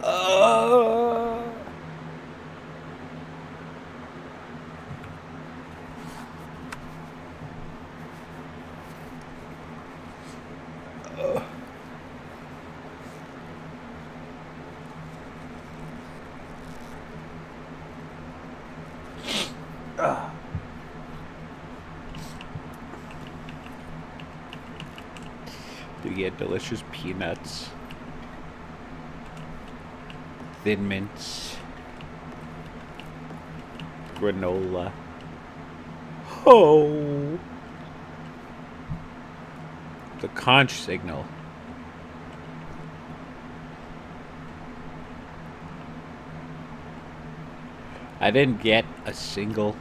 Uh, Do you get delicious peanuts, Thin Mints, granola? Oh, the conch signal. I didn't get a single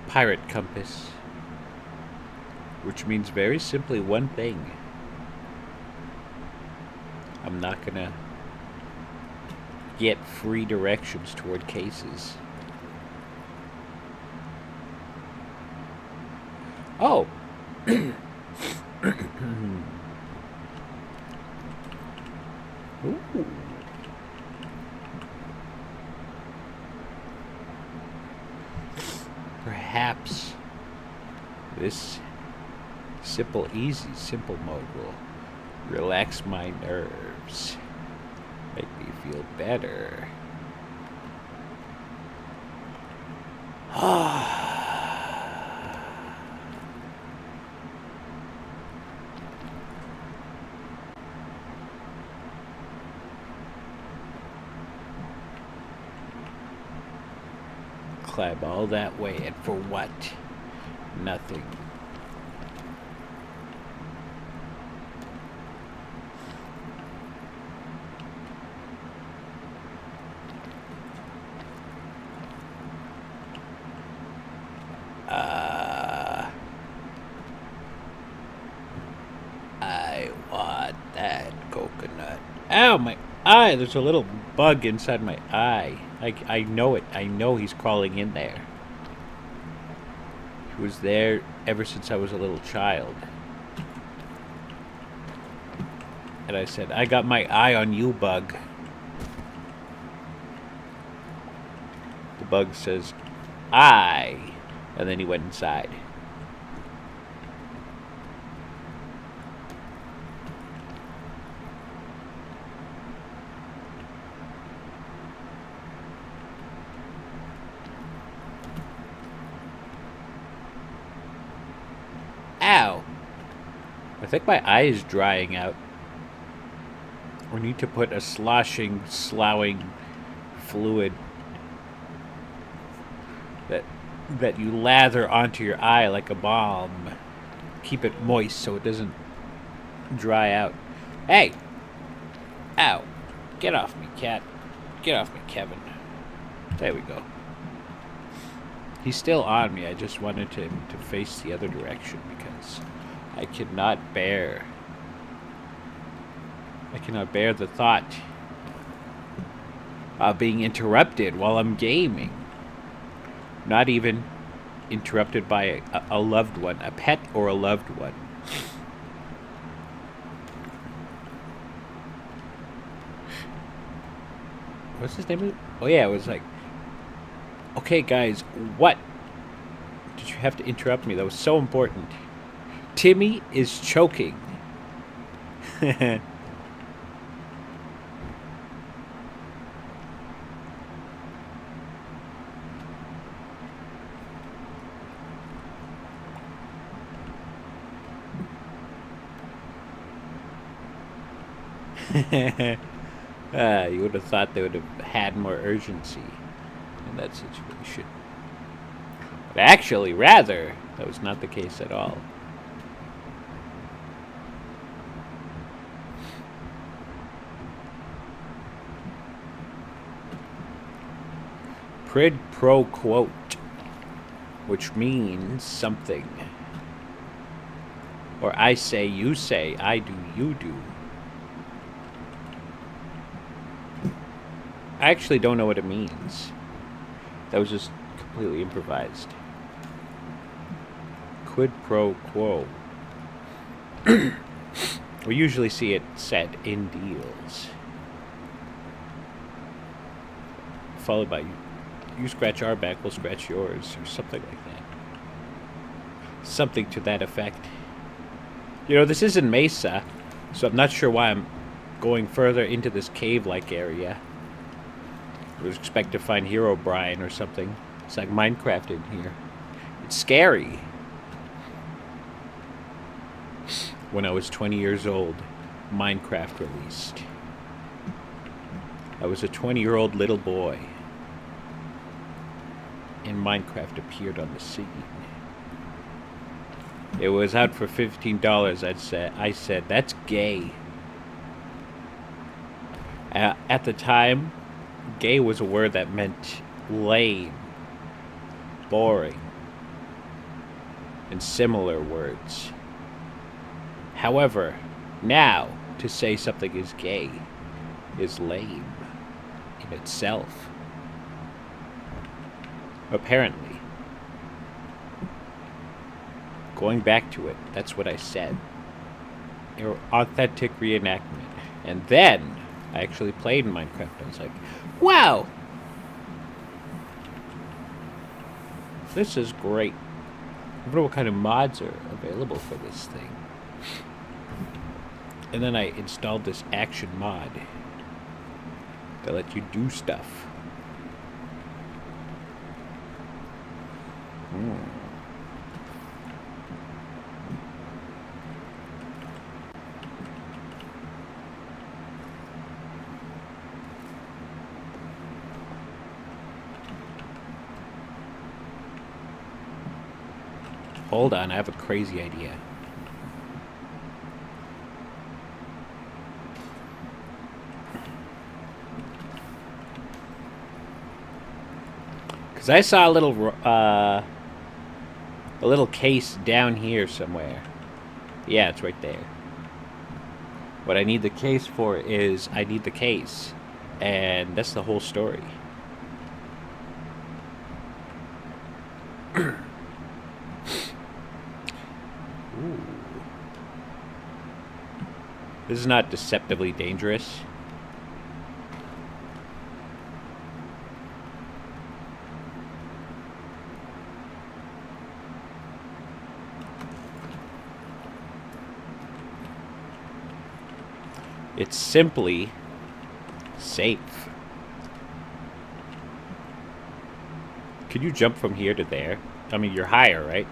pirate compass, which means very simply one thing. I'm not gonna get free directions toward cases. Oh! Ooh. Perhaps this simple, easy, simple mode will relax my nerves, make me feel better. Climb all that way, and for what? Nothing. I want that coconut. Ow, my eye! There's a little bug inside my eye. I know it. I know he's crawling in there. He was there ever since I was a little child. And I said, I got my eye on you, bug. The bug says, I. And then he went inside. Ow! I think my eye is drying out. We need to put a sloshing, sloughing fluid that you lather onto your eye like a balm. Keep it moist so it doesn't dry out. Hey! Ow! Get off me, cat. Get off me, Kevin. There we go. He's still on me. I just wanted him to face the other direction because I cannot bear the thought of being interrupted while I'm gaming. Not even interrupted by a loved one, a pet or a loved one. What's his name? Oh yeah, it was like, okay guys, what? Did you have to interrupt me? That was so important. Timmy is choking. You would have thought they would have had more urgency in that situation. But actually, rather, that was not the case at all. Quid pro quo, which means something. Or I say, you say, I do, you do. I actually don't know what it means. That was just completely improvised. Quid pro quo. We usually see it said in deals. followed by you scratch our back, we'll scratch yours, or something like that. Something to that effect. You know, this isn't Mesa, so I'm not sure why I'm going further into this cave-like area. I was expect to find Hero Brian or something. It's like Minecraft in here. It's scary. When I was 20 years old, Minecraft released. I was a 20-year-old little boy, and Minecraft appeared on the scene. It was out for $15. I said, that's gay. At the time, gay was a word that meant lame, boring, and similar words. However, now, to say something is gay is lame in itself. Apparently. Going back to it, that's what I said. Authentic reenactment. And then I actually played in Minecraft. I was like, wow! This is great. I wonder what kind of mods are available for this thing. And then I installed this action mod that let you do stuff. Hold on, I have a crazy idea. Because I saw a little case down here somewhere. Yeah, it's right there. What I need the case for is I need the case. And that's the whole story. Ooh. This is not deceptively dangerous. It's simply safe. Could you jump from here to there? I mean, you're higher, right?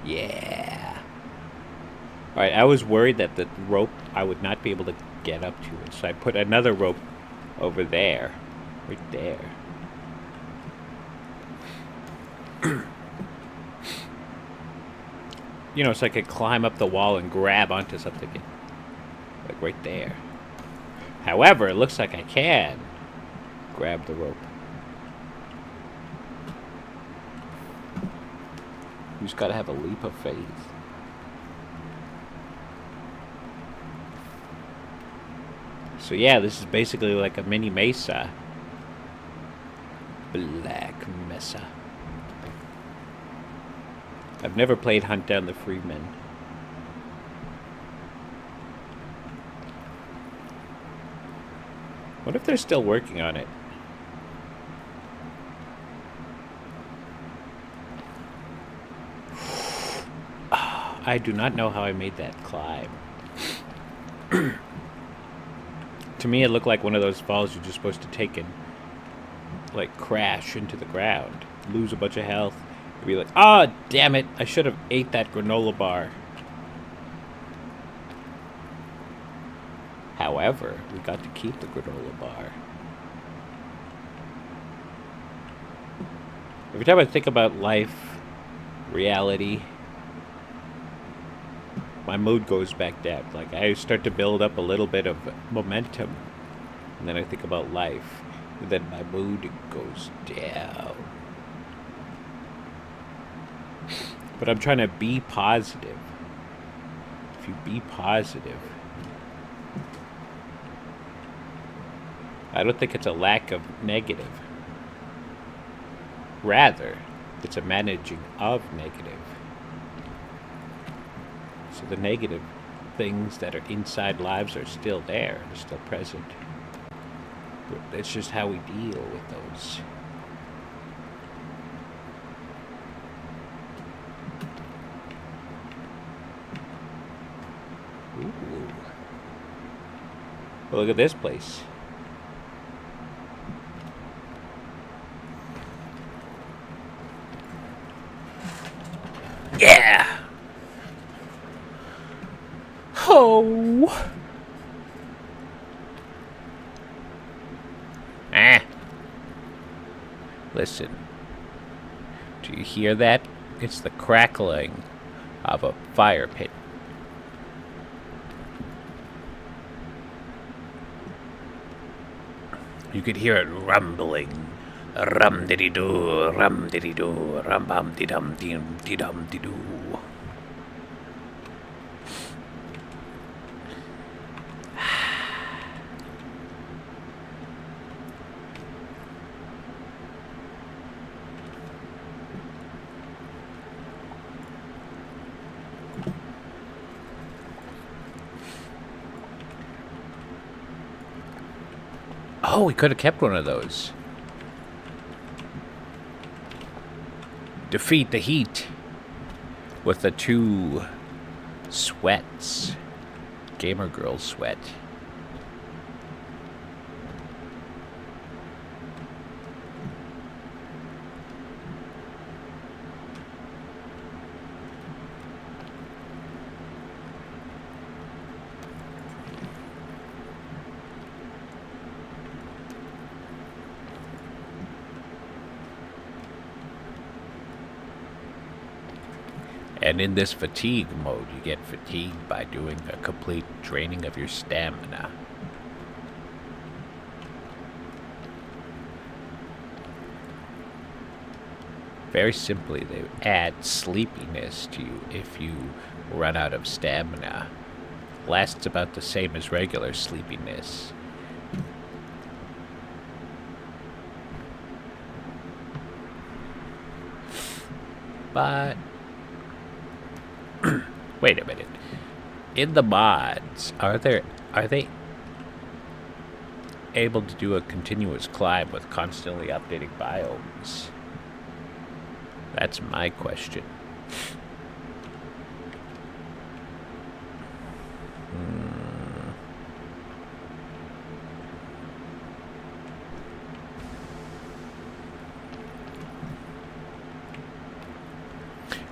Yeah. Alright, I was worried that the rope, I would not be able to get up to it. So I put another rope over there. Right there. You know, so I could climb up the wall and grab onto something. Like right there. However, it looks like I can grab the rope. You just gotta have a leap of faith. So yeah, this is basically like a mini Mesa. Black Mesa. I've never played Hunt Down the Freemen. What if they're still working on it? I do not know how I made that climb. To me, it looked like one of those falls you're just supposed to take and, like, crash into the ground. Lose a bunch of health. And be like, oh, damn it, I should have ate that granola bar. However, we got to keep the granola bar. Every time I think about life, reality, my mood goes back down. Like, I start to build up a little bit of momentum, and then I think about life, and then my mood goes down. But I'm trying to be positive. If you be positive, I don't think it's a lack of negative. Rather, it's a managing of negative. So the negative things that are inside lives are still there, they're still present. That's just how we deal with those. Ooh. Well, look at this place. Yeah! Oh! Listen. Do you hear that? It's the crackling of a fire pit. You could hear it rumbling. Rum-diddy-doo, rum-diddy-doo, rum-bum-dee-dum-dee-dum-dee-dum-dee-doo. Oh, we could have kept one of those. Defeat the heat with the 2 sweats. Gamer girl sweat. And in this fatigue mode, you get fatigued by doing a complete draining of your stamina. Very simply, they add sleepiness to you if you run out of stamina. Lasts about the same as regular sleepiness. But wait a minute. In the mods, are they able to do a continuous climb with constantly updating biomes? That's my question.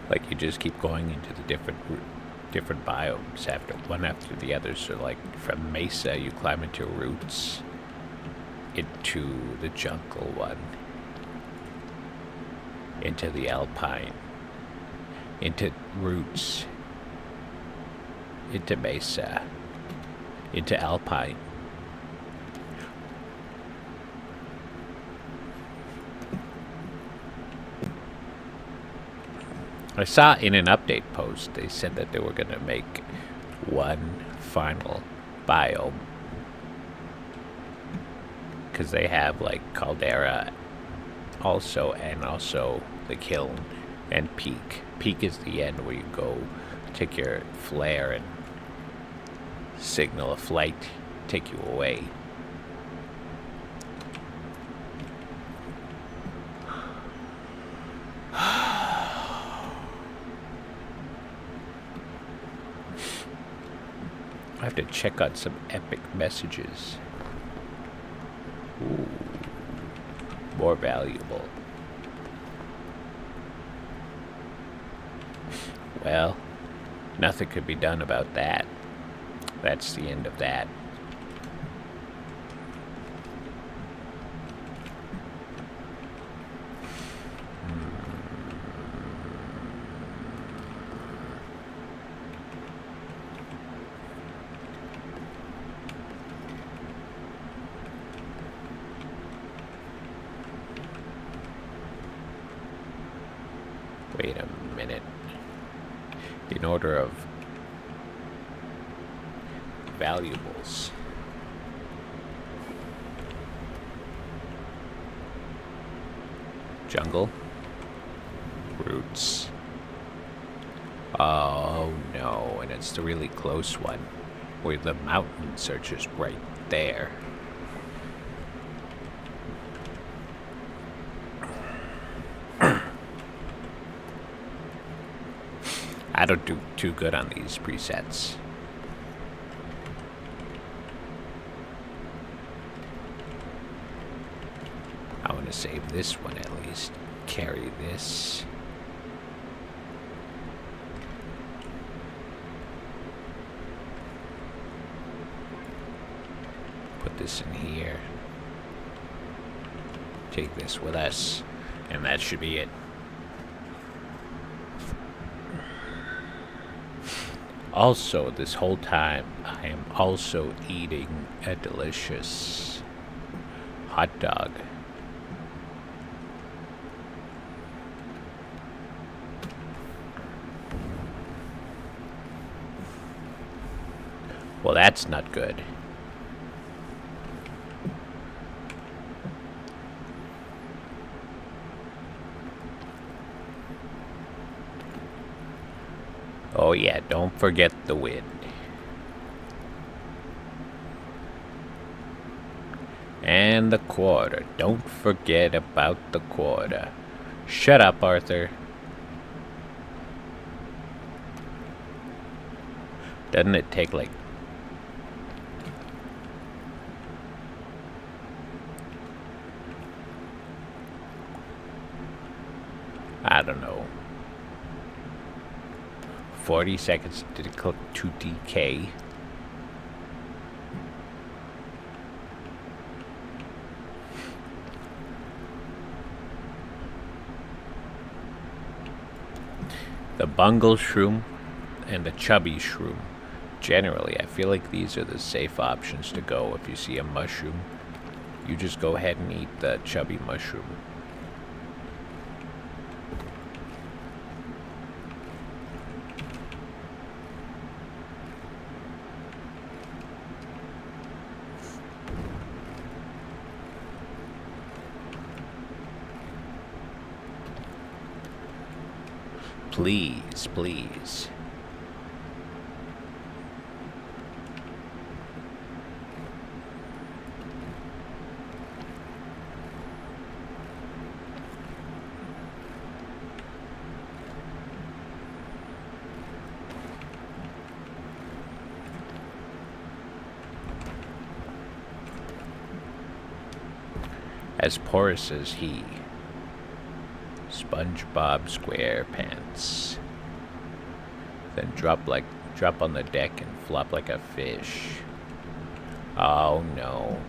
Like you just keep going into the different biomes one after the other. So like from Mesa, you climb into Roots, into the jungle one, into the Alpine, into Roots, into Mesa, into Alpine. I saw in an update post, they said that they were going to make one final biome. Because they have like Caldera also, and also the Kiln and Peak. Peak is the end where you go take your flare and signal a flight, take you away. I have to check on some epic messages. Ooh, more valuable. Well, nothing could be done about that. That's the end of that. Wait a minute. In order of valuables. Jungle. Roots. Oh no, and it's the really close one. Where the mountains are just right there. I don't do too good on these presets. I want to save this one at least. Carry this. Put this in here. Take this with us. And that should be it. Also, this whole time, I am also eating a delicious hot dog. Well, that's not good. Oh yeah, don't forget the wind. And the quarter. Don't forget about the quarter. Shut up, Arthur. Doesn't it take like... I don't know. 40 seconds to decay. The bungle shroom and the chubby shroom. Generally, I feel like these are the safe options to go. If you see a mushroom, you just go ahead and eat the chubby mushroom. Please, please. As porous as he. SpongeBob SquarePants. Then drop on the deck and flop like a fish. Oh no.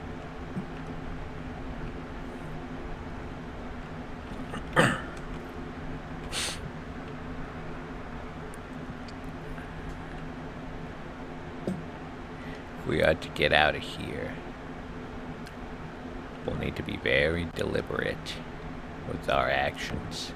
We ought to get out of here. We'll need to be very deliberate with our actions.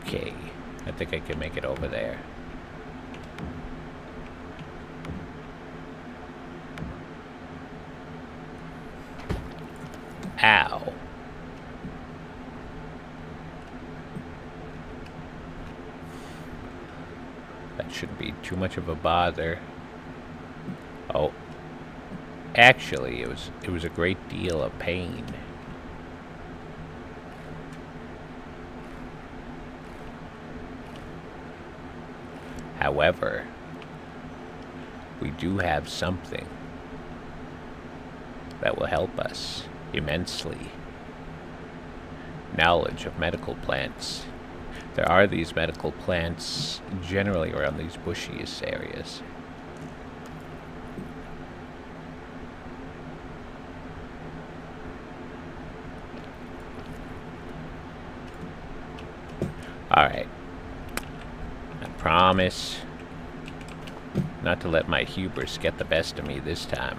Okay, I think I can make it over there. Ow. That shouldn't be too much of a bother. Oh. Actually, it was a great deal of pain. However, we do have something that will help us immensely. Knowledge of medical plants. There are these medical plants generally around these bushiest areas. Alright. I promise not to let my hubris get the best of me this time.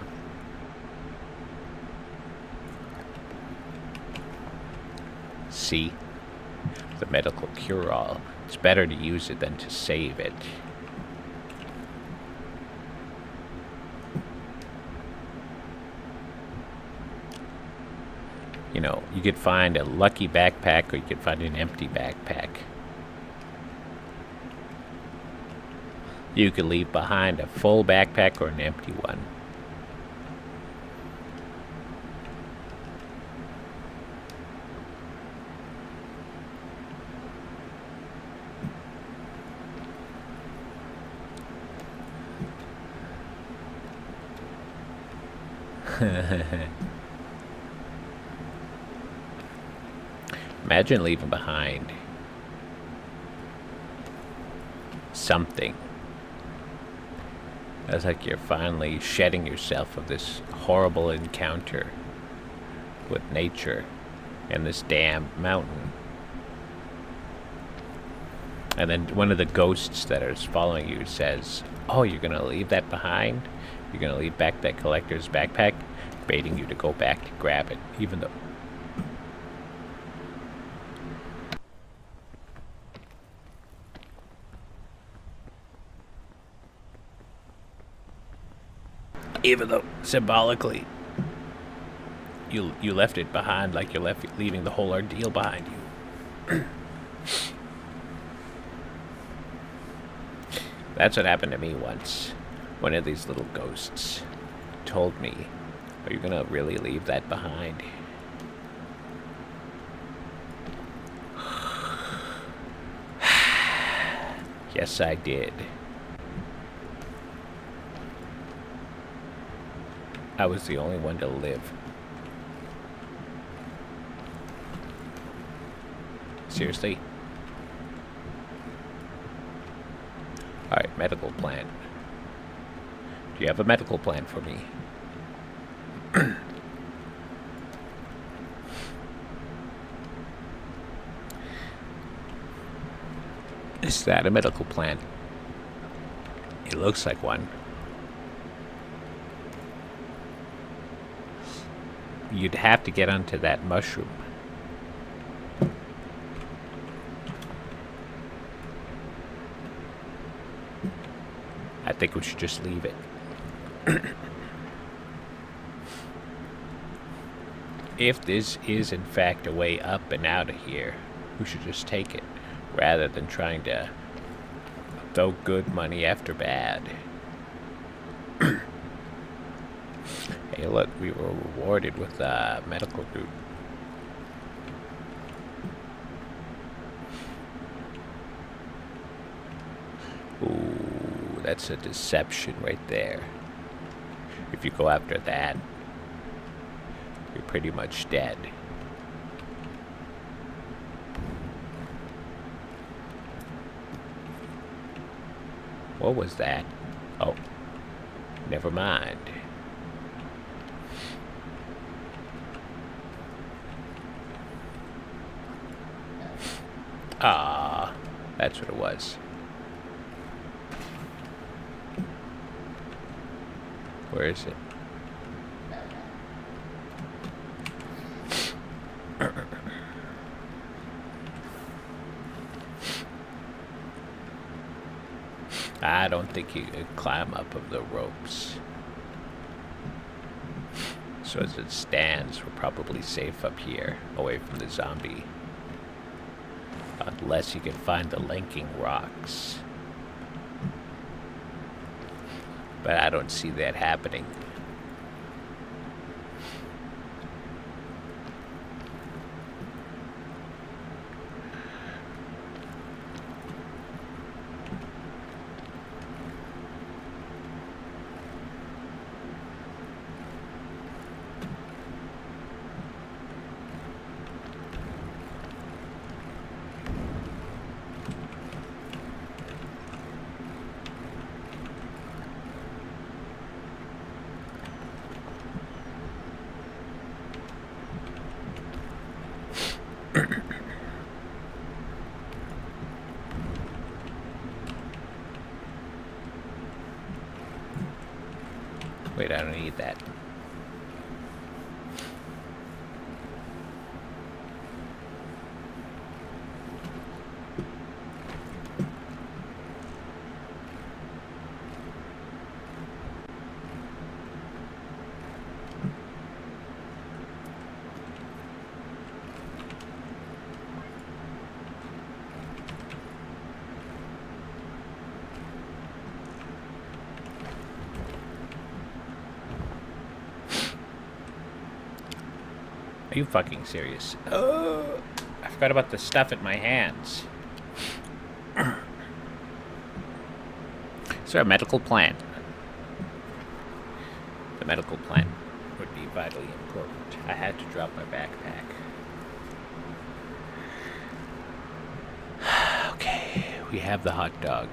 See? The medical cure-all. It's better to use it than to save it. You know, you could find a lucky backpack or you could find an empty backpack. You could leave behind a full backpack or an empty one. Imagine leaving behind something. It's like you're finally shedding yourself of this horrible encounter with nature and this damn mountain. And then one of the ghosts that is following you says, "Oh, you're gonna leave that behind? You're gonna leave back that collector's backpack?" Baiting you to go back to grab it, even though... Even though, symbolically, you left it behind, like you're leaving the whole ordeal behind you. That's what happened to me once. One of these little ghosts told me, "Are you gonna really leave that behind?" Yes, I did. I was the only one to live. Seriously? Alright, medical plan. Do you have a medical plan for me? Is that a medical plan? It looks like one. You'd have to get onto that mushroom. I think we should just leave it. If this is in fact a way up and out of here, we should just take it, rather than trying to throw good money after bad. Hey, look, we were rewarded with medical route. Ooh, that's a deception right there. If you go after that, you're pretty much dead. What was that? Oh, never mind. Ah, that's what it was. Where is it? I don't think you could climb up of the ropes. So as it stands, we're probably safe up here, away from the zombie. Unless you can find the linking rocks. But I don't see that happening. Wait, I don't need that. Are you fucking serious? Oh, I forgot about the stuff in my hands. Is there a medical plan? The medical plan would vitally important. I had to drop my backpack. Okay, we have the hot dog.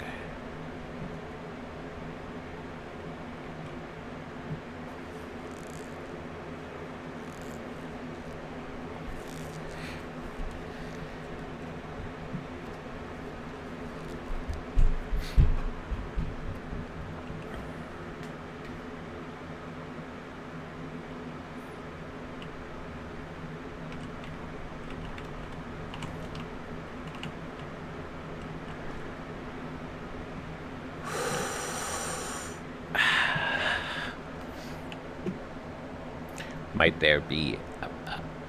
Might there be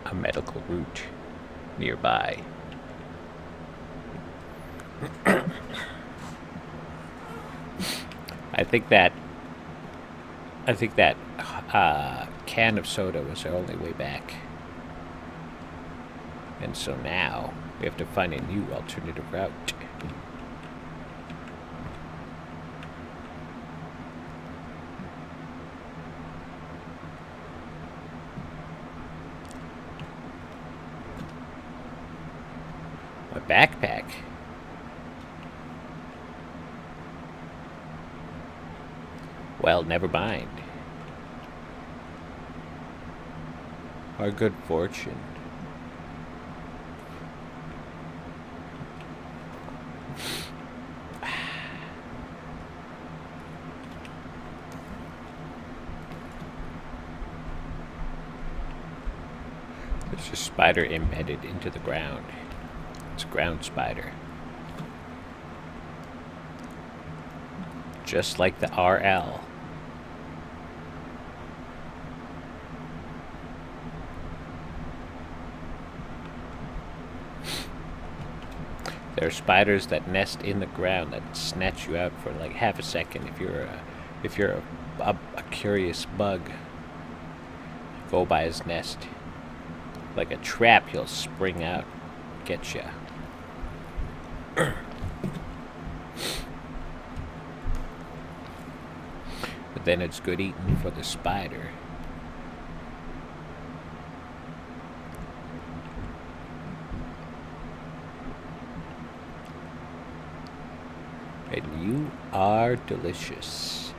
a medical route nearby? I think that can of soda was our only way back, and so now we have to find a new alternative route. Backpack. Well, never mind. Our good fortune. There's a spider embedded into the ground. It's a ground spider. Just like the RL. There are spiders that nest in the ground that snatch you out for like half a second. If you're a curious bug, go by his nest. Like a trap, he'll spring out, get you. But then it's good eating for the spider. And you are delicious.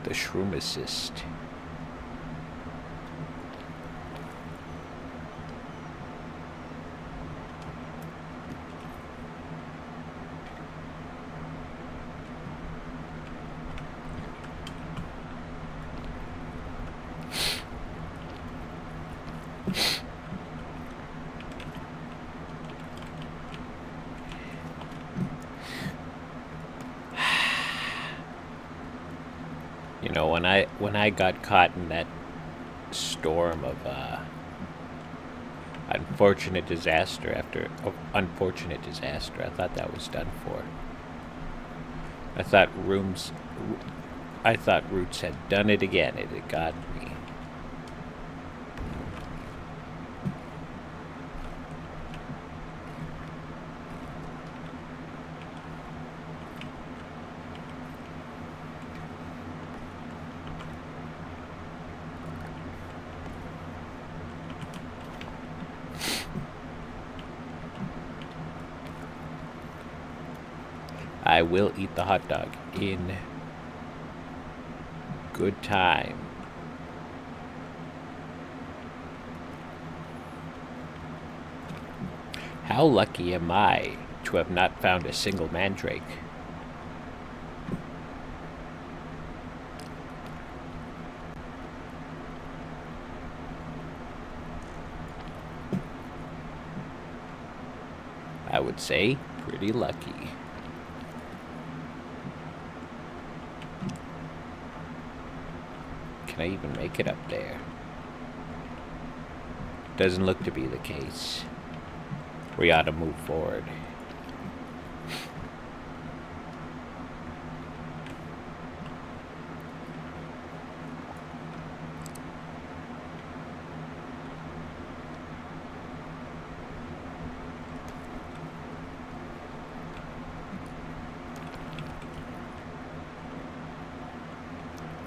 The shroom assist. You know, when I got caught in that storm of unfortunate disaster after unfortunate disaster, I thought that was done for. I thought Roots had done it again. It had got me. I will eat the hot dog in good time. How lucky am I to have not found a single mandrake? I would say pretty lucky. Can I even make it up there? Doesn't look to be the case. We ought to move forward.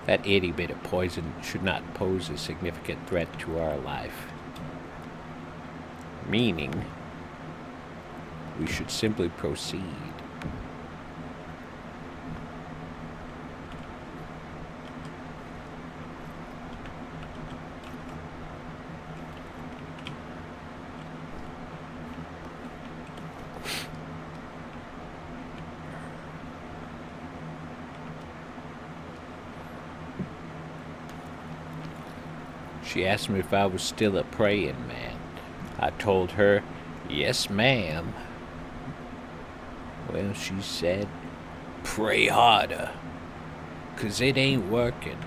That itty bit of poison should not pose a significant threat to our life. Meaning, we should simply proceed. She asked me if I was still a praying man. I told her, yes, ma'am. Well, she said, pray harder, 'cause it ain't working.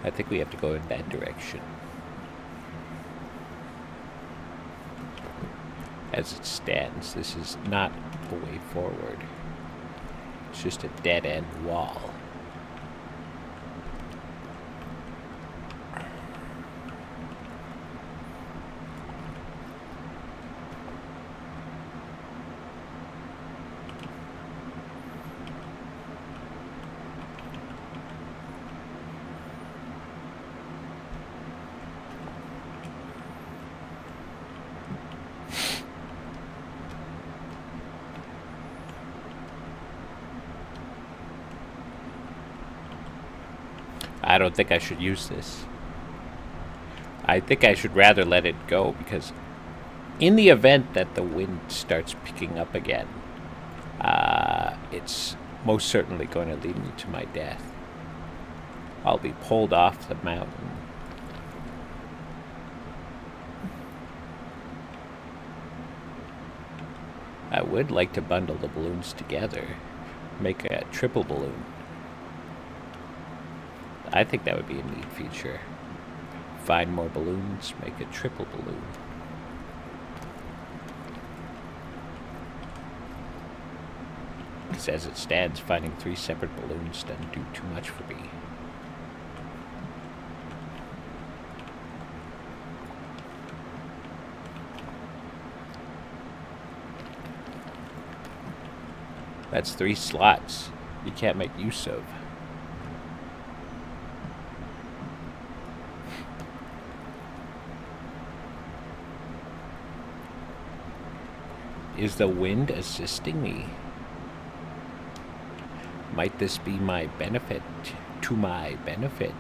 I think we have to go in that direction. As it stands, this is not a way forward. It's just a dead-end wall. I don't think I should use this. I think I should rather let it go, because in the event that the wind starts picking up again, it's most certainly going to lead me to my death. I'll be pulled off the mountain. I would like to bundle the balloons together, make a triple balloon. I think that would be a neat feature. Find more balloons, make a triple balloon. Because as it stands, finding 3 separate balloons doesn't do too much for me. That's 3 slots you can't make use of. Is the wind assisting me? Might this be my benefit? To my benefit?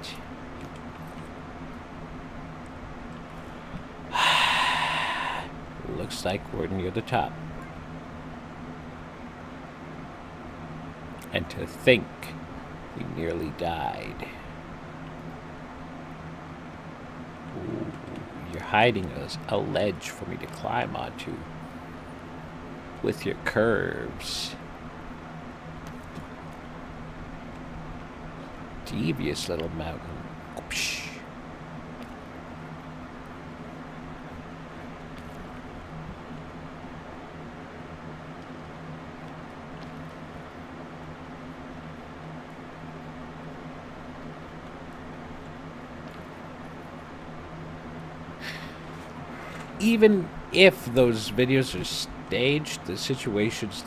Looks like we're near the top. And to think we nearly died. Ooh, you're hiding a ledge for me to climb onto with your curves. Devious little mountain. Whoosh. Even if those videos are staged, the situations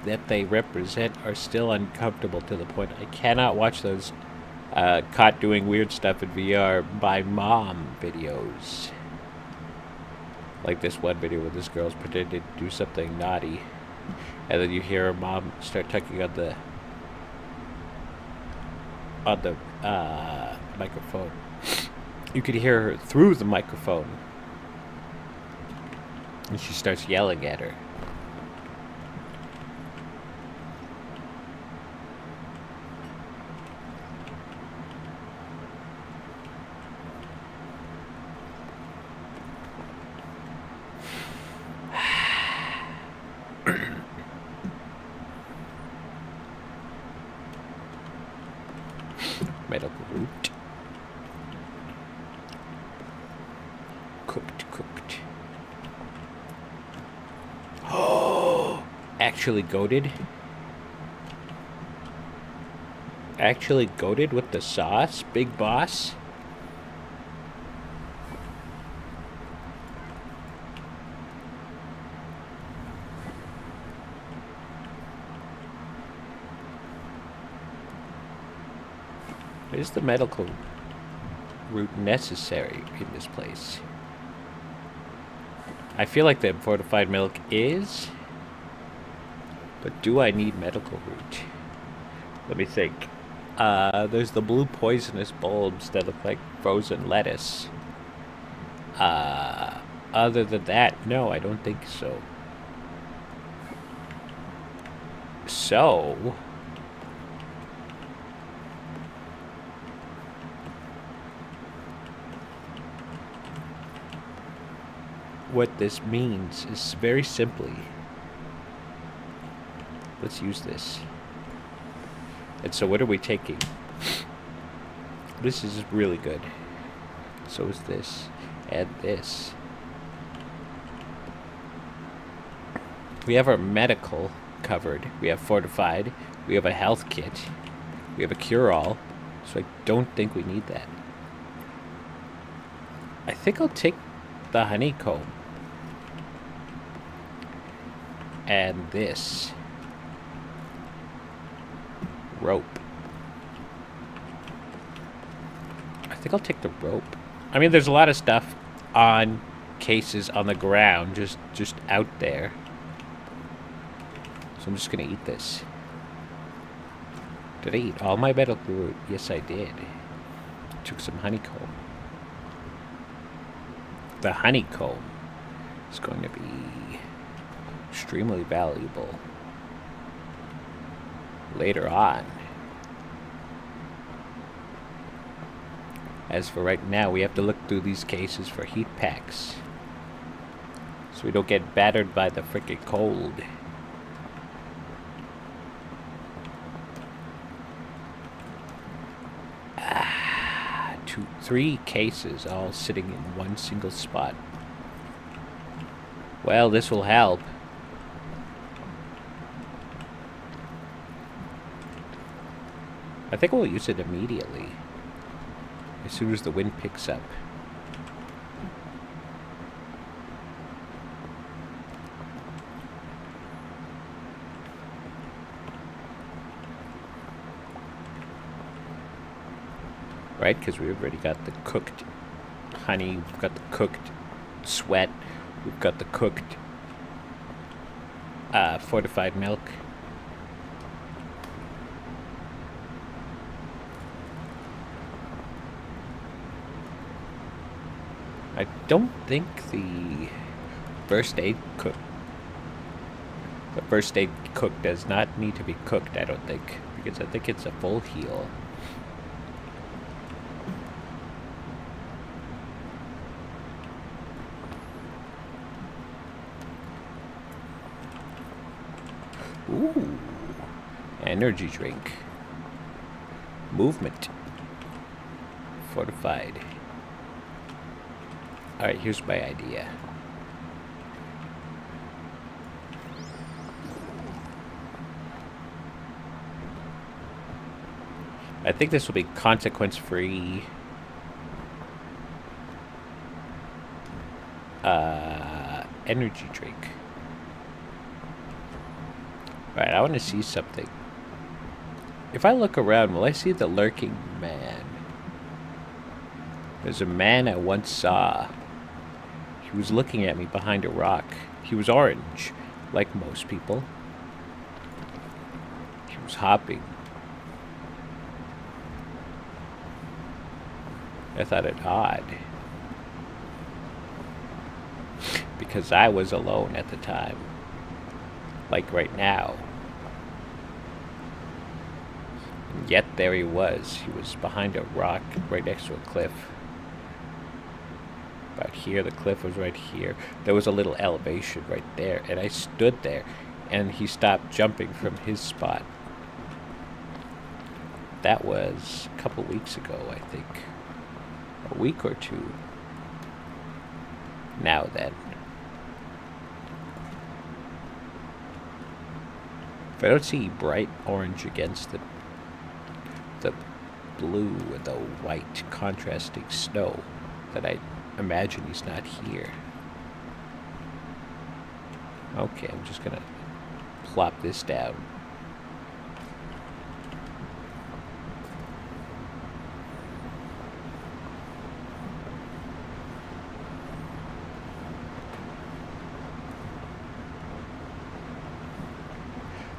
that they represent are still uncomfortable to the point I cannot watch those caught doing weird stuff in VR by mom videos. Like this one video where this girl's pretending to do something naughty, and then you hear her mom start tugging on the microphone. You could hear her through the microphone. And she starts yelling at her. Actually goated? Actually goated with the sauce, big boss? Is the medical route necessary in this place? I feel like the fortified milk is, but do I need medical route? Let me think. There's the blue poisonous bulbs that look like frozen lettuce. Other than that, no, I don't think so. So, what this means is very simply, let's use this. And so what are we taking? This is really good. So is this. And this. We have our medical covered. We have fortified. We have a health kit. We have a cure-all. So I don't think we need that. I think I'll take the honeycomb. And this. Rope. I think I'll take the rope. I mean, there's a lot of stuff on cases on the ground, just out there. So I'm just gonna eat this. Did I eat all my medical root? Yes, I did. Took some honeycomb. The honeycomb is going to be extremely valuable later on. As for right now, we have to look through these cases for heat packs, so we don't get battered by the frickin' cold. Three cases all sitting in one single spot. Well, this will help. I think we'll use it immediately, as soon as the wind picks up. Right, because we've already got the cooked honey, we've got the cooked sweat, we've got the cooked fortified milk. I don't think the first aid cook does not need to be cooked, I don't think, because I think it's a full heal. Ooh, energy drink. Movement. Fortified. Alright, here's my idea. I think this will be consequence-free. Energy drink. Right, I want to see something. If I look around, will I see the lurking man? There's a man I once saw. He was looking at me behind a rock. He was orange, like most people. He was hopping. I thought it odd, because I was alone at the time. Like right now. And yet there he was. He was behind a rock right next to a cliff. About here, the cliff was right here. There was a little elevation right there, and I stood there, and he stopped jumping from his spot. That was a couple weeks ago, I think. A week or two. Now then. But I don't see bright orange against the blue and the white contrasting snow that I imagine he's not here. Okay, I'm just gonna plop this down.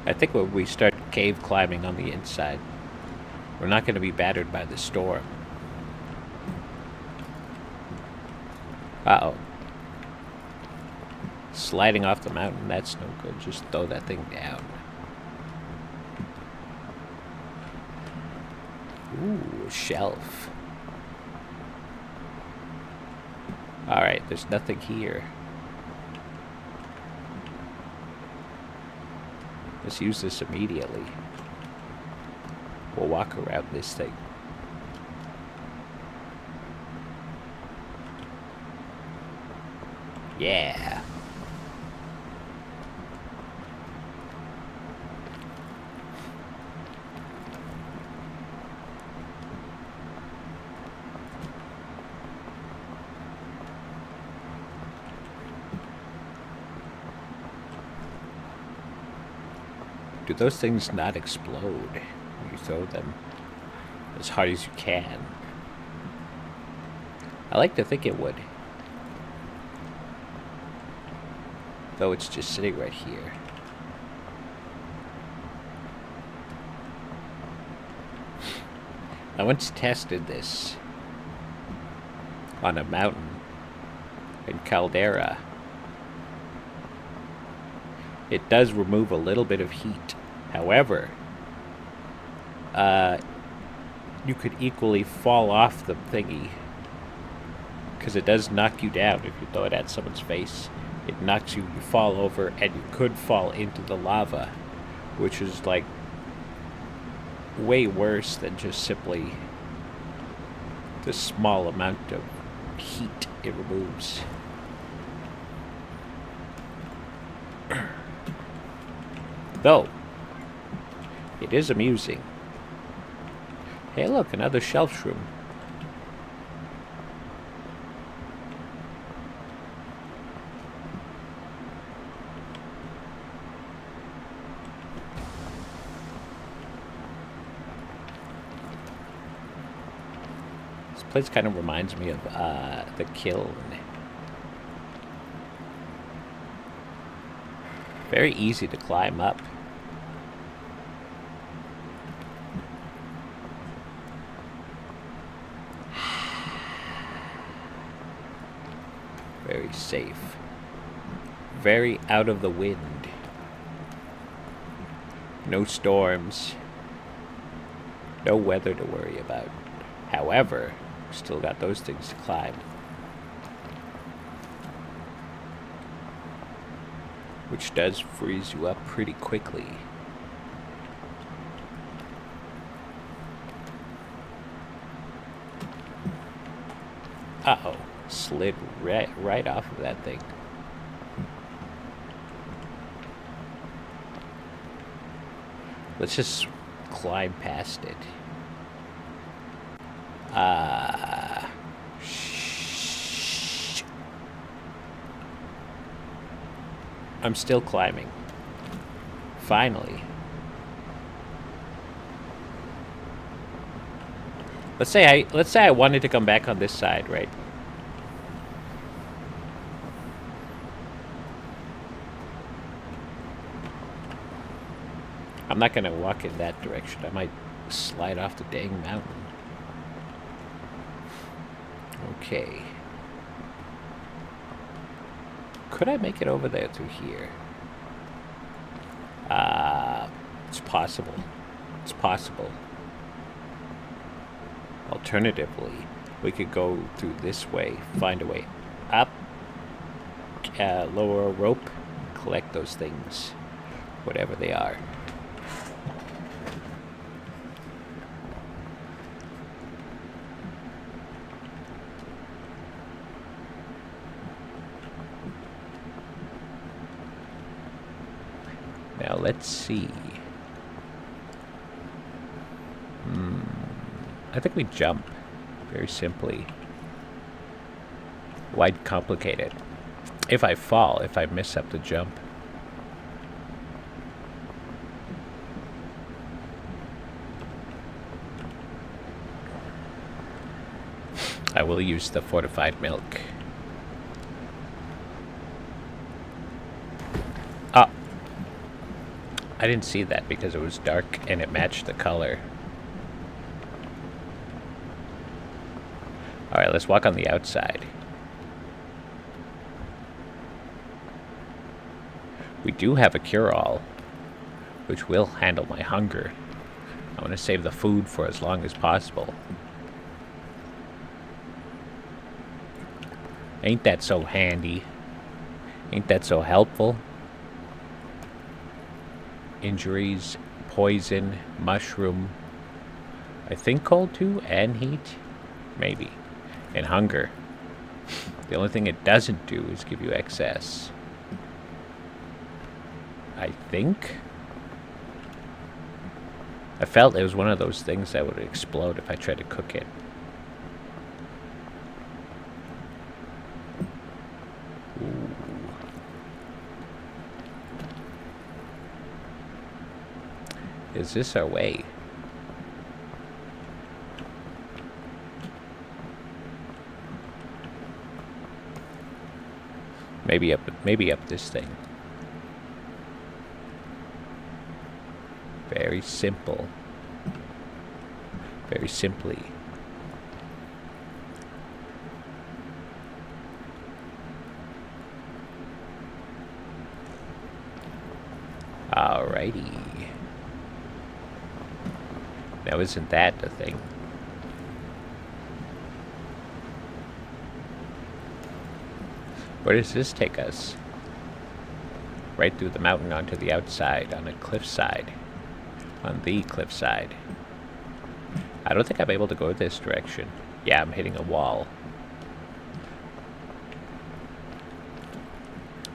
I think when we start cave climbing on the inside, we're not going to be battered by the storm. Uh-oh. Sliding off the mountain, that's no good. Just throw that thing down. Ooh, a shelf. Alright, there's nothing here. Let's use this immediately. We'll walk around this thing. Yeah. Do those things not explode when you throw them as hard as you can? I like to think it would. Though it's just sitting right here. I once tested this on a mountain in Caldera. It does remove a little bit of heat. However, you could equally fall off the thingy, because it does knock you down if you throw it at someone's face. It knocks you, you fall over, and you could fall into the lava, which is like way worse than just simply the small amount of heat it removes. Though, it is amusing. Hey look, another shelf shroom. This place kind of reminds me of the kiln. Very easy to climb up. Very safe. Very out of the wind. No storms. No weather to worry about. However, still got those things to climb. Which does freeze you up pretty quickly. Uh-oh. Slid right off of that thing. Let's just climb past it. I'm still climbing. Finally. Let's say I wanted to come back on this side, right? I'm not gonna walk in that direction. I might slide off the dang mountain. Okay. Could I make it over there through here? It's possible. It's possible. Alternatively, we could go through this way, find a way up, lower a rope, collect those things, whatever they are. Now let's see. I think we jump very simply. Why complicate it? If I fall, if I miss up the jump. I will use the fortified milk. Ah! I didn't see that because it was dark and it matched the color. Alright, let's walk on the outside. We do have a cure-all, which will handle my hunger. I want to save the food for as long as possible. Ain't that so handy? Ain't that so helpful? Injuries, poison, mushroom. I think cold too, and heat. Maybe. And hunger. The only thing it doesn't do is give you excess. I think. I felt it was one of those things that would explode if I tried to cook it. Ooh. Is this our way? Maybe up this thing. Very simple. Very simply. Alrighty. Now isn't that the thing? Where does this take us? Right through the mountain onto the outside, on a cliffside. On the cliffside. I don't think I'm able to go this direction. Yeah, I'm hitting a wall.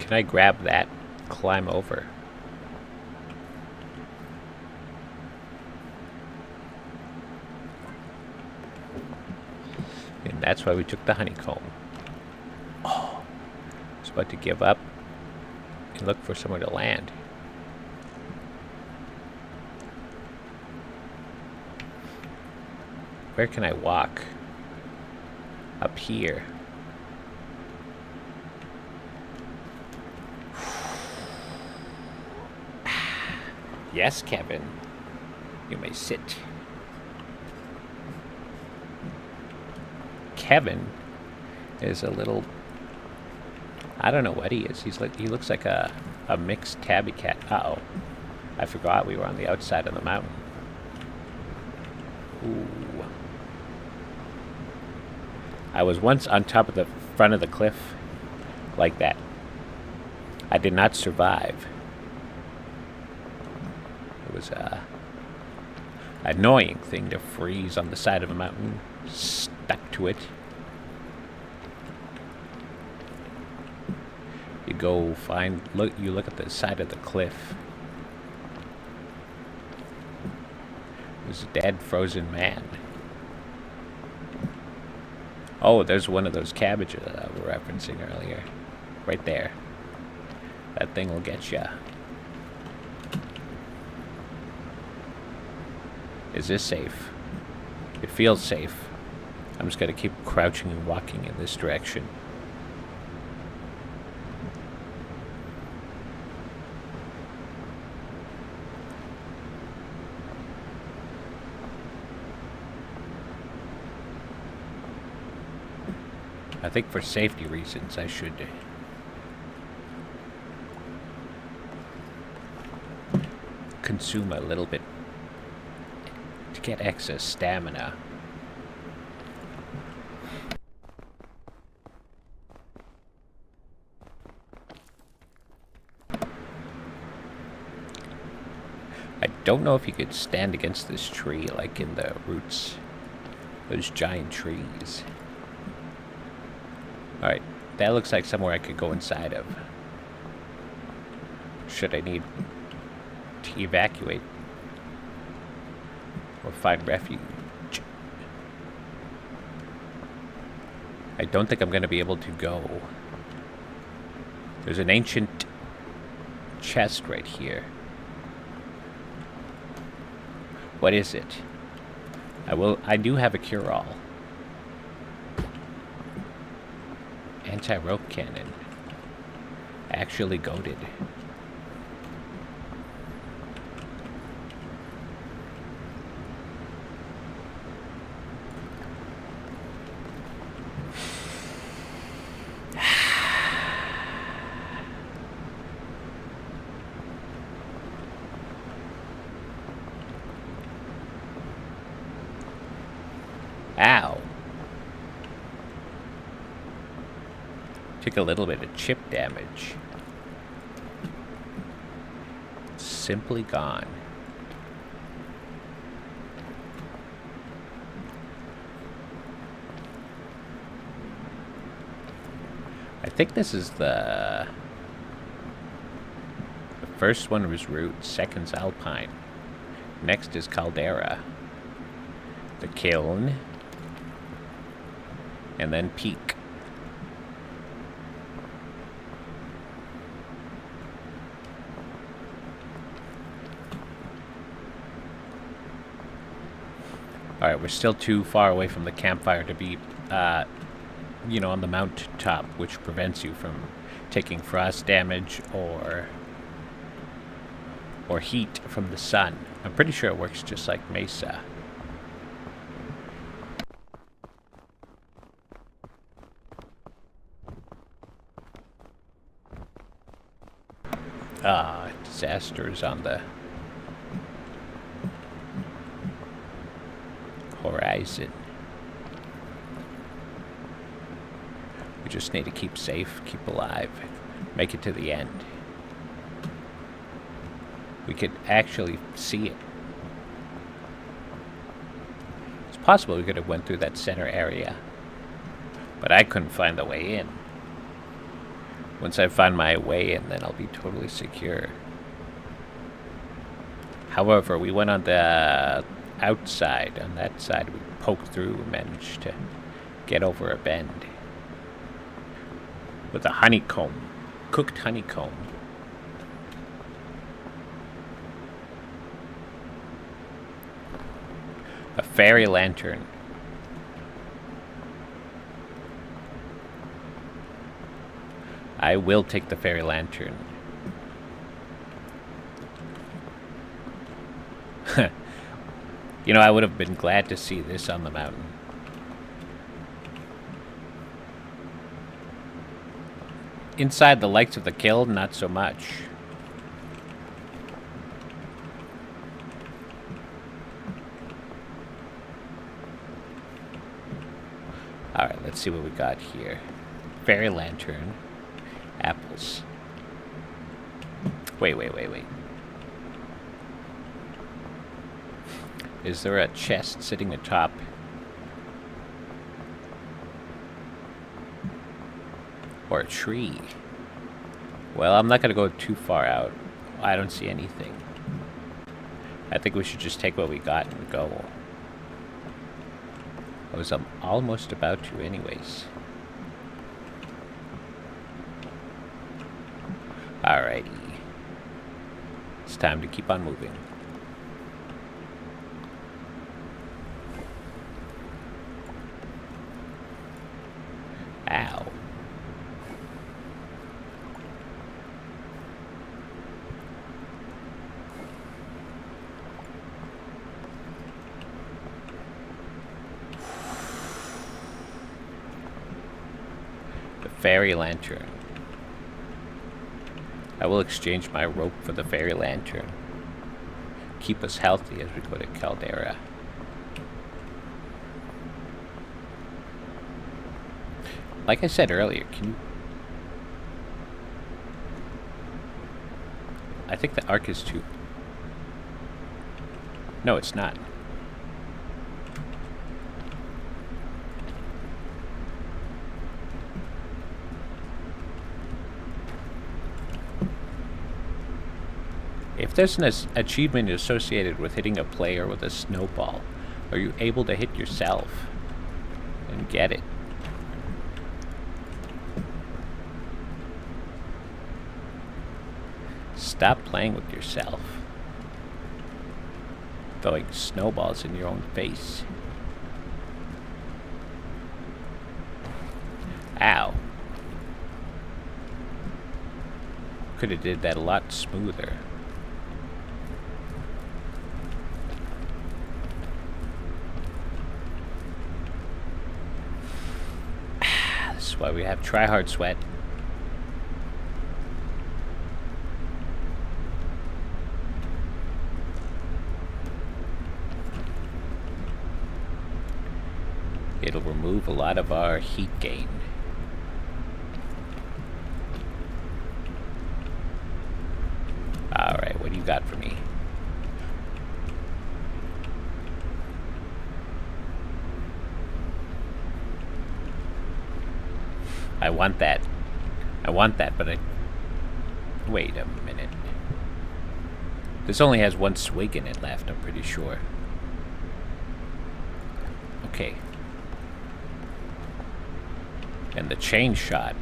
Can I grab that? Climb over. And that's why we took the honeycomb. Oh, I was about to give up and look for somewhere to land. Where can I walk? Up here. Yes, Kevin. You may sit. Kevin is a little... I don't know what he is. He looks like a mixed tabby cat. Uh-oh. I forgot we were on the outside of the mountain. Ooh. I was once on top of the front of the cliff like that. I did not survive. It was a annoying thing to freeze on the side of a mountain, stuck to it. You go find, you look at the side of the cliff. There's a dead frozen man. Oh, there's one of those cabbages that we were referencing earlier. Right there. That thing will get ya. Is this safe? It feels safe. I'm just gonna keep crouching and walking in this direction. I think for safety reasons I should consume a little bit to get excess stamina. I don't know if you could stand against this tree like in the roots. Those giant trees. Alright, that looks like somewhere I could go inside of. Should I need to evacuate or find refuge? I don't think I'm going to be able to go. There's an ancient chest right here. What is it? I do have a cure-all. Anti-rope cannon. Actually goated. Ow. Took a little bit of chip damage. Simply gone. I think this is the first one was Root, second's Alpine. Next is Caldera. The Kiln. And then Peak. Alright, we're still too far away from the campfire to be, on the mount top, which prevents you from taking frost damage or heat from the sun. I'm pretty sure it works just like Mesa. Disasters on the horizon. We just need to keep safe, keep alive, make it to the end. We could actually see it. It's possible we could have went through that center area, but I couldn't find the way in. Once I find my way in, then I'll be totally secure. However, we went on the outside. On that side, we poked through and managed to get over a bend. With a honeycomb. Cooked honeycomb. A fairy lantern. I will take the fairy lantern. I would have been glad to see this on the mountain. Inside the lights of the kiln, not so much. Alright, let's see what we got here. Fairy lantern. Apples. Wait. Is there a chest sitting atop? Or a tree? Well, I'm not going to go too far out. I don't see anything. I think we should just take what we got and go. I was almost about to anyways. Alrighty. It's time to keep on moving. Ow. The fairy lantern. I will exchange my rope for the fairy lantern. Keep us healthy as we go to Caldera. Like I said earlier, I think the arc is too... No, it's not. If there's an achievement associated with hitting a player with a snowball, are you able to hit yourself and get it? Stop playing with yourself. Throwing snowballs in your own face. Ow. Could have did that a lot smoother. This is why we have try hard sweat. It'll remove a lot of our heat gain. Alright, what do you got for me? I want that. I want that, but I... Wait a minute. This only has one swig in it left, I'm pretty sure. Okay. And the chain shot,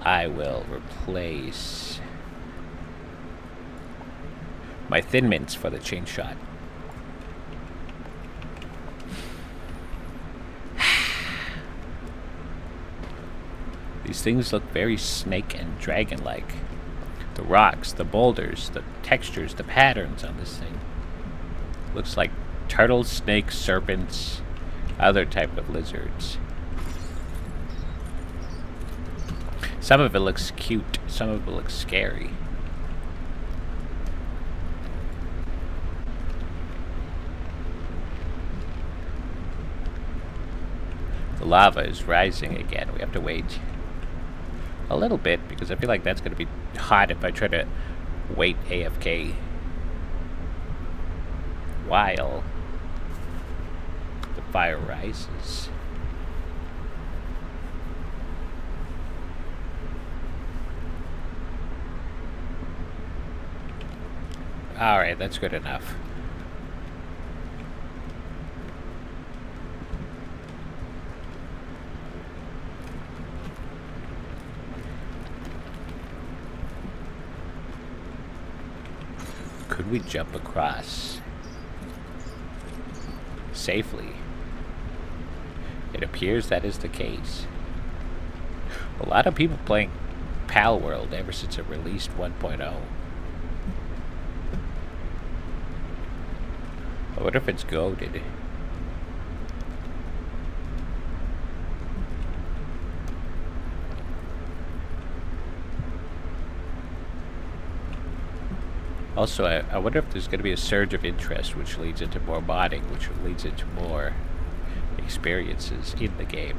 I will replace my Thin Mints for the chain shot. These things look very snake and dragon-like. The rocks, the boulders, the textures, the patterns on this thing. Looks like turtles, snakes, serpents, other type of lizards. Some of it looks cute, some of it looks scary. The lava is rising again. We have to wait a little bit because I feel like that's going to be hot if I try to wait AFK while the fire rises. Alright, that's good enough. Could we jump across safely? It appears that is the case. A lot of people playing Pal World ever since it released 1.0. I wonder if it's goated. Also, I wonder if there's going to be a surge of interest, which leads into more modding, which leads into more experiences in the game.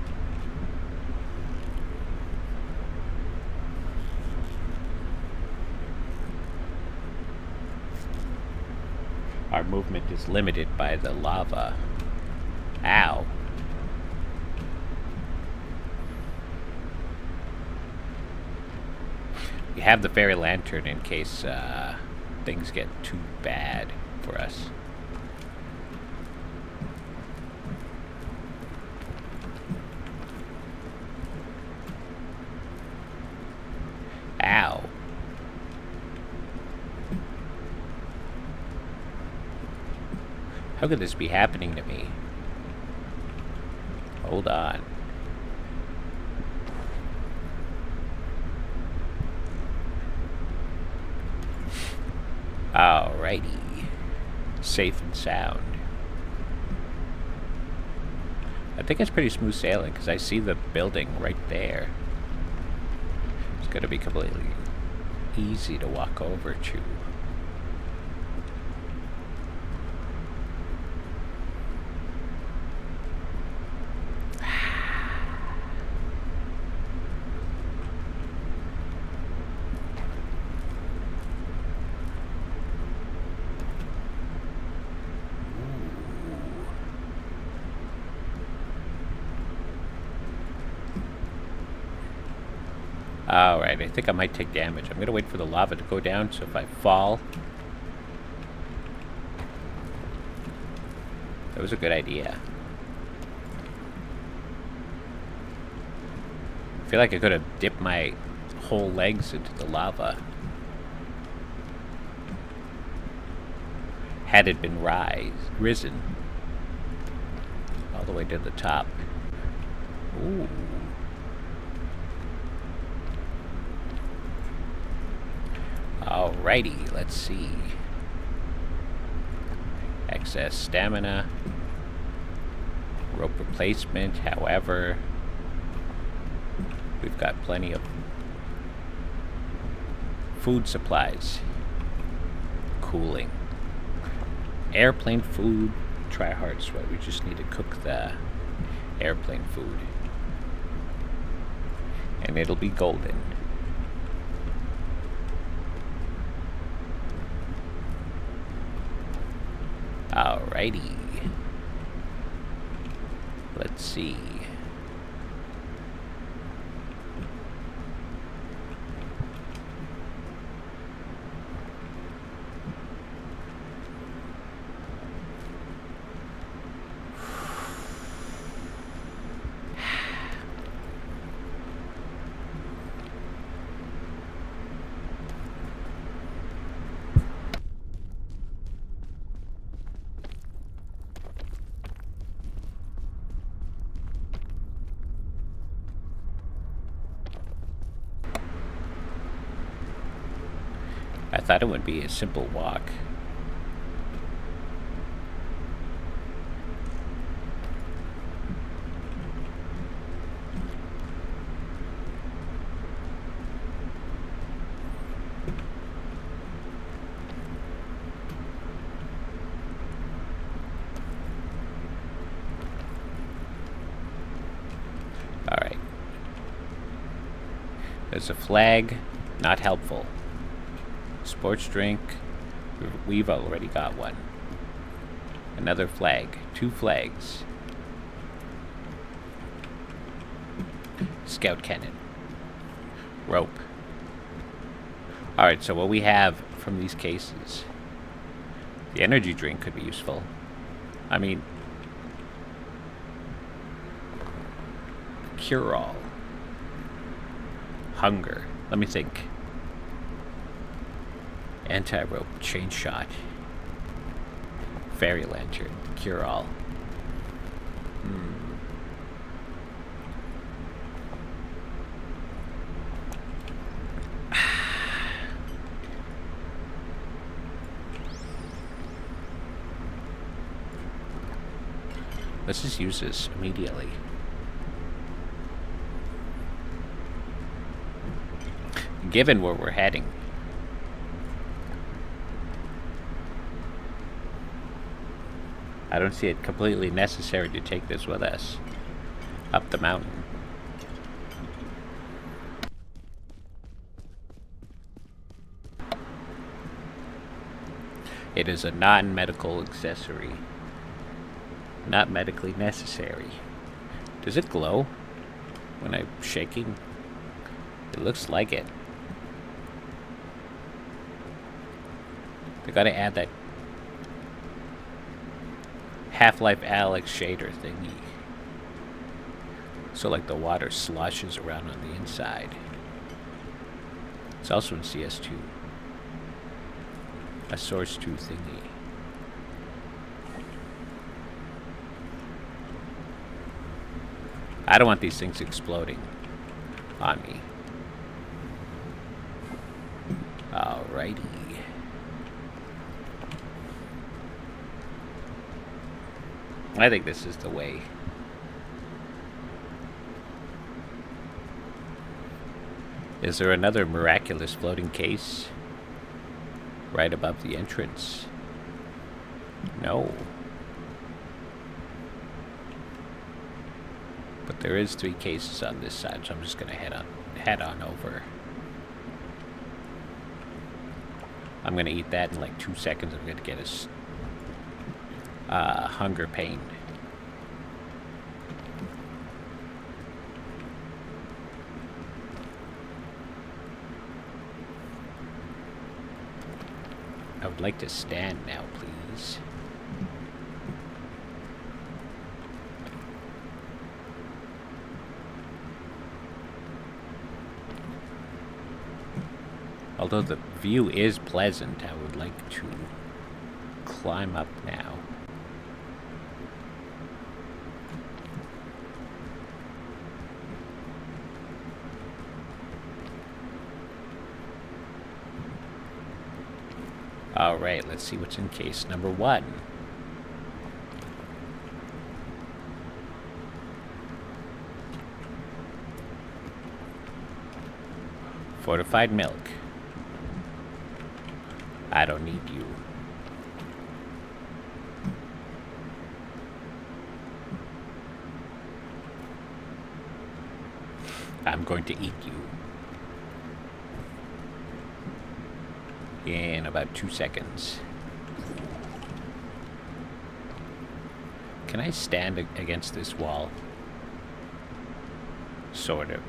Our movement is limited by the lava. Ow. We have the fairy lantern in case things get too bad for us. Ow. How could this be happening to me? Hold on. Alrighty. Safe and sound. I think it's pretty smooth sailing because I see the building right there. It's going to be completely easy to walk over to. Alright, I think I might take damage. I'm going to wait for the lava to go down, so if I fall... That was a good idea. I feel like I could have dipped my whole legs into the lava. Had it been risen all the way to the top. Ooh. Alrighty, let's see. Excess stamina. Rope replacement, however. We've got plenty of food supplies. Cooling. Airplane food. Try hard sweat. We just need to cook the airplane food. And it'll be golden. Alrighty. Let's see. I thought it would be a simple walk. Alright. There's a flag, not helpful. Sports drink, we've already got one. Another flag, 2 flags. Scout cannon. Rope. Alright, so what we have from these cases. The energy drink could be useful. I mean, cure-all. Hunger. Let me think. Anti-rope, chain shot. Fairy lantern, cure-all. Let's just use this immediately. Given where we're heading. I don't see it completely necessary to take this with us up the mountain. It is a non-medical accessory. Not medically necessary. Does it glow when I'm shaking? It looks like it. They gotta add that Half-Life Alex shader thingy. So like the water sloshes around on the inside. It's also in CS2. A Source 2 thingy. I don't want these things exploding on me. Alrighty. I think this is the way. Is there another miraculous floating case right above the entrance? No. But there is 3 cases on this side, so I'm just gonna head on over. I'm gonna eat that in like 2 seconds. I'm gonna get a hunger pain. I would like to stand now, please. Although the view is pleasant, I would like to climb up now. Alright, let's see what's in case number 1. Fortified milk. I don't need you. I'm going to eat you. In about 2 seconds. Can I stand against this wall? Sort of.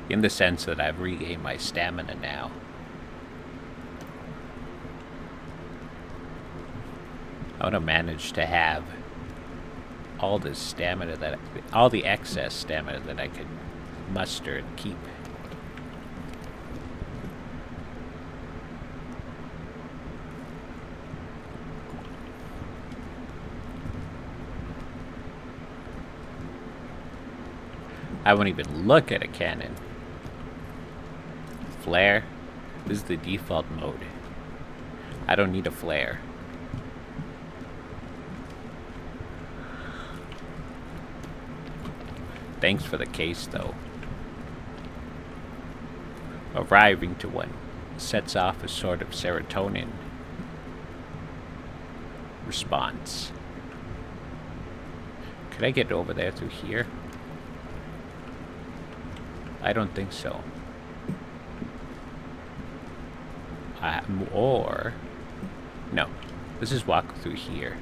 In the sense that I've regained my stamina now. I want to manage to have all the stamina all the excess stamina that I could muster and keep. I won't even look at a cannon. Flare. This is the default mode. I don't need a flare. Thanks for the case, though. Arriving to one sets off a sort of serotonin response. Could I get over there through here? I don't think so. Or... no. Let's just walk through here.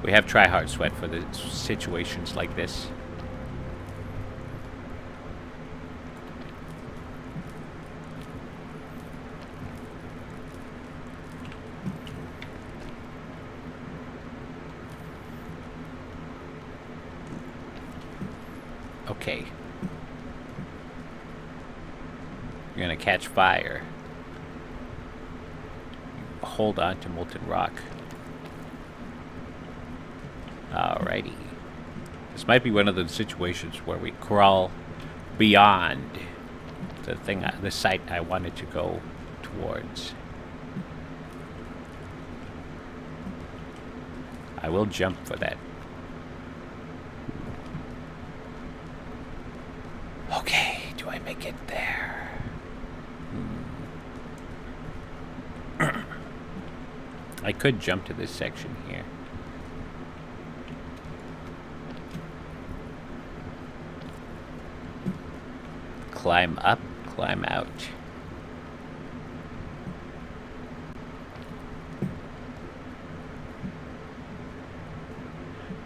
We have try hard sweat for the situations like this. Okay. You're gonna catch fire. Hold on to molten rock. Alrighty. This might be one of those situations where we crawl beyond the site I wanted to go towards. I will jump for that. Okay, do I make it there? I could jump to this section here. Climb up, climb out.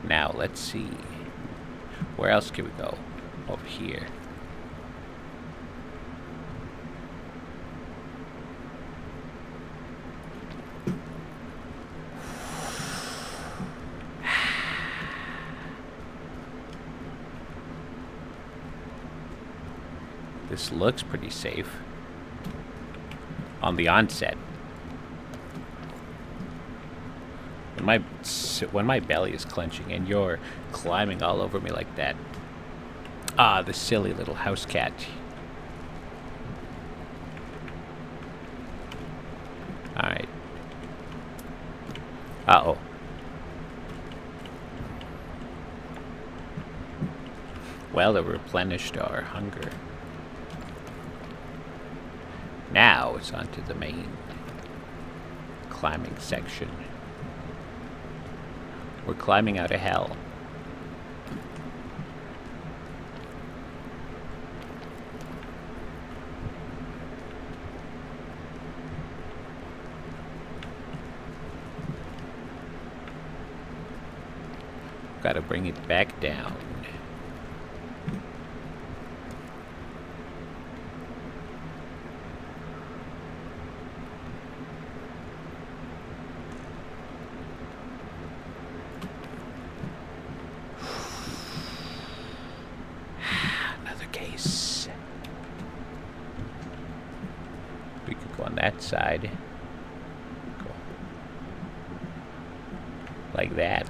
Now, let's see. Where else can we go? Over here. This looks pretty safe. On the onset. When my belly is clenching and you're climbing all over me like that. Ah, the silly little house cat. Alright. Uh-oh. Well, it replenished our hunger. Now it's onto the main climbing section. We're climbing out of hell. Gotta bring it back down. side. Go like that.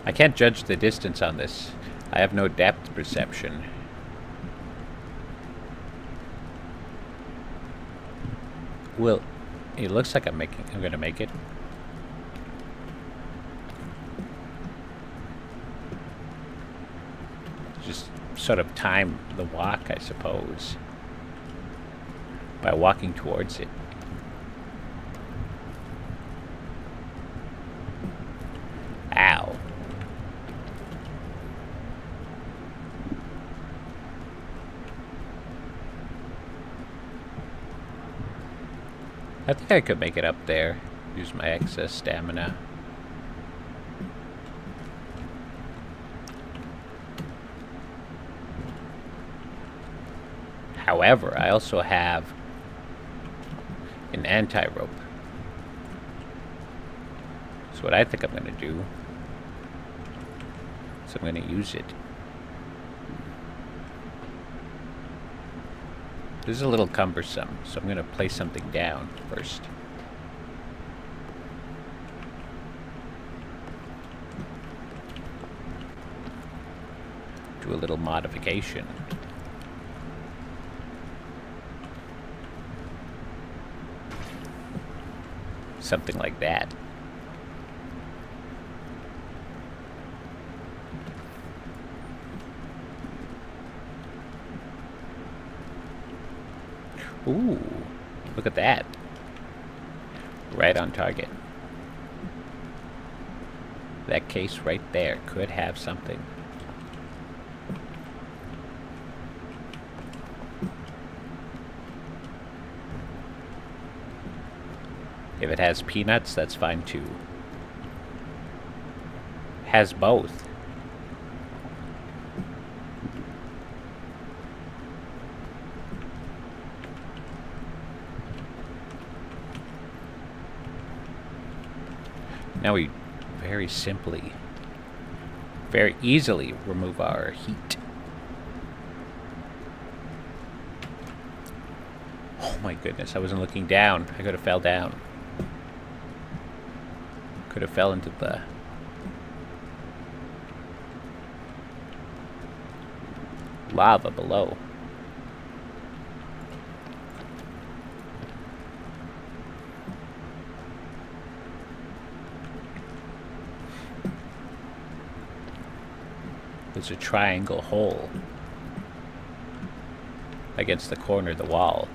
I can't judge the distance on this. I have no depth perception. Well, it looks like I'm gonna make it. Just sort of time the walk, I suppose, by walking towards it. Ow. I think I could make it up there. Use my excess stamina. However, I also have an anti-rope. So what I think I'm going to do is I'm going to use it. This is a little cumbersome, so I'm going to place something down first. Do a little modification. Something like that. Ooh, look at that. Right on target. That case right there could have something. If it has peanuts, that's fine too. Has both. Now we very simply, very easily remove our heat. Oh my goodness, I wasn't looking down. I could have fell down. Could have fell into the lava below. There's a triangle hole against the corner of the wall.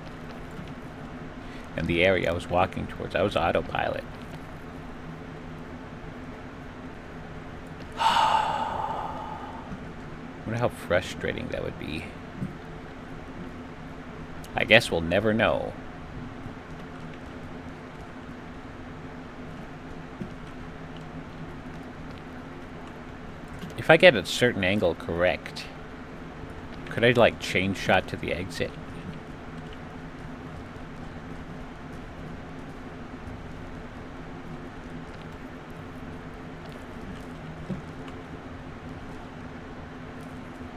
And the area I was walking towards, I was autopilot. I wonder how frustrating that would be. I guess we'll never know. If I get a certain angle correct, could I, like, change shot to the exit?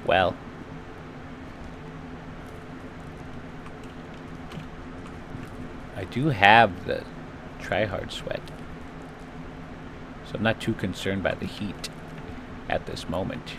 Well. I do have the try-hard sweat, so I'm not too concerned by the heat at this moment.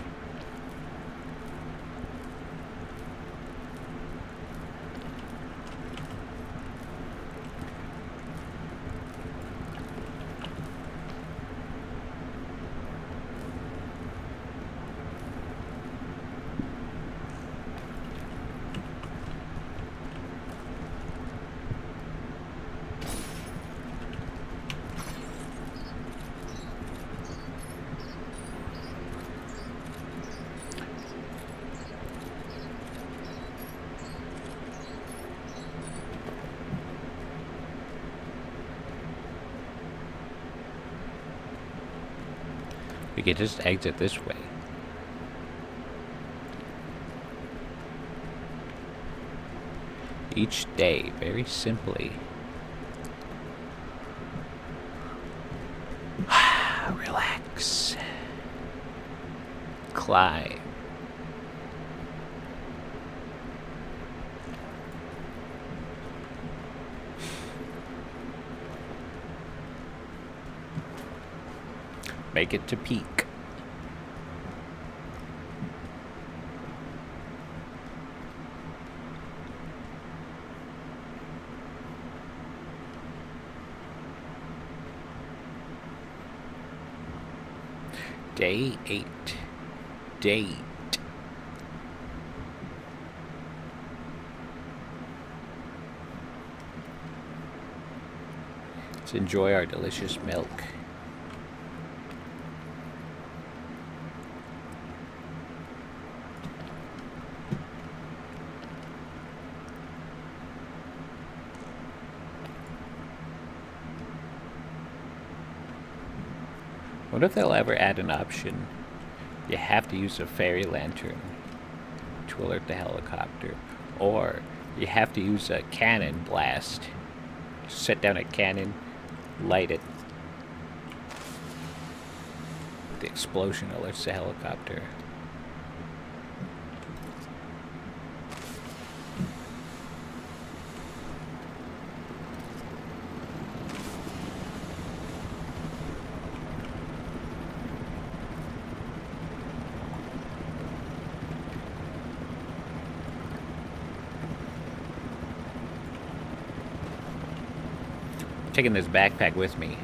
We could just exit this way. Each day, very simply. Relax. Climb. Make it to peak. Day 8. Date. Let's enjoy our delicious milk. What if they'll ever add an option? You have to use a fairy lantern to alert the helicopter. Or you have to use a cannon blast. Set down a cannon, light it. The explosion alerts the helicopter. Taking this backpack with me.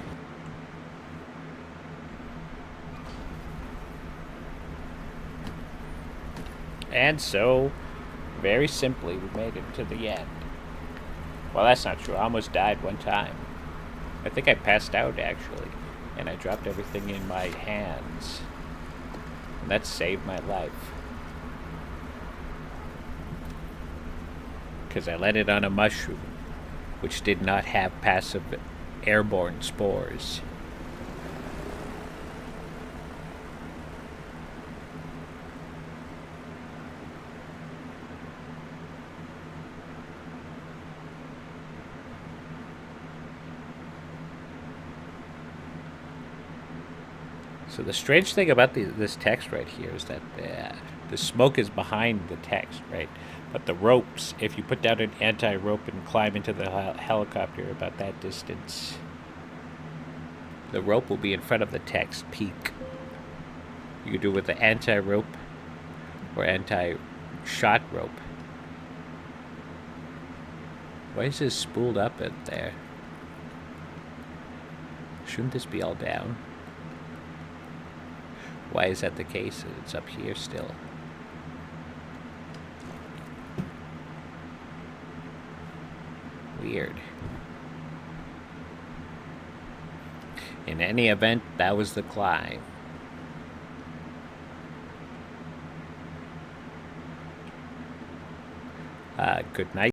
And so, very simply, we made it to the end. Well, that's not true. I almost died one time. I think I passed out, actually. And I dropped everything in my hands. And that saved my life. Because I landed on a mushroom, which did not have passive airborne spores. So the strange thing about this text right here is that the smoke is behind the text, right? But the ropes, if you put down an anti-rope and climb into the helicopter about that distance, the rope will be in front of the text, peak. You could do it with the anti-rope or anti-shot rope. Why is this spooled up in there? Shouldn't this be all down? Why is that the case? It's up here still. Weird. In any event, that was the climb. Good night.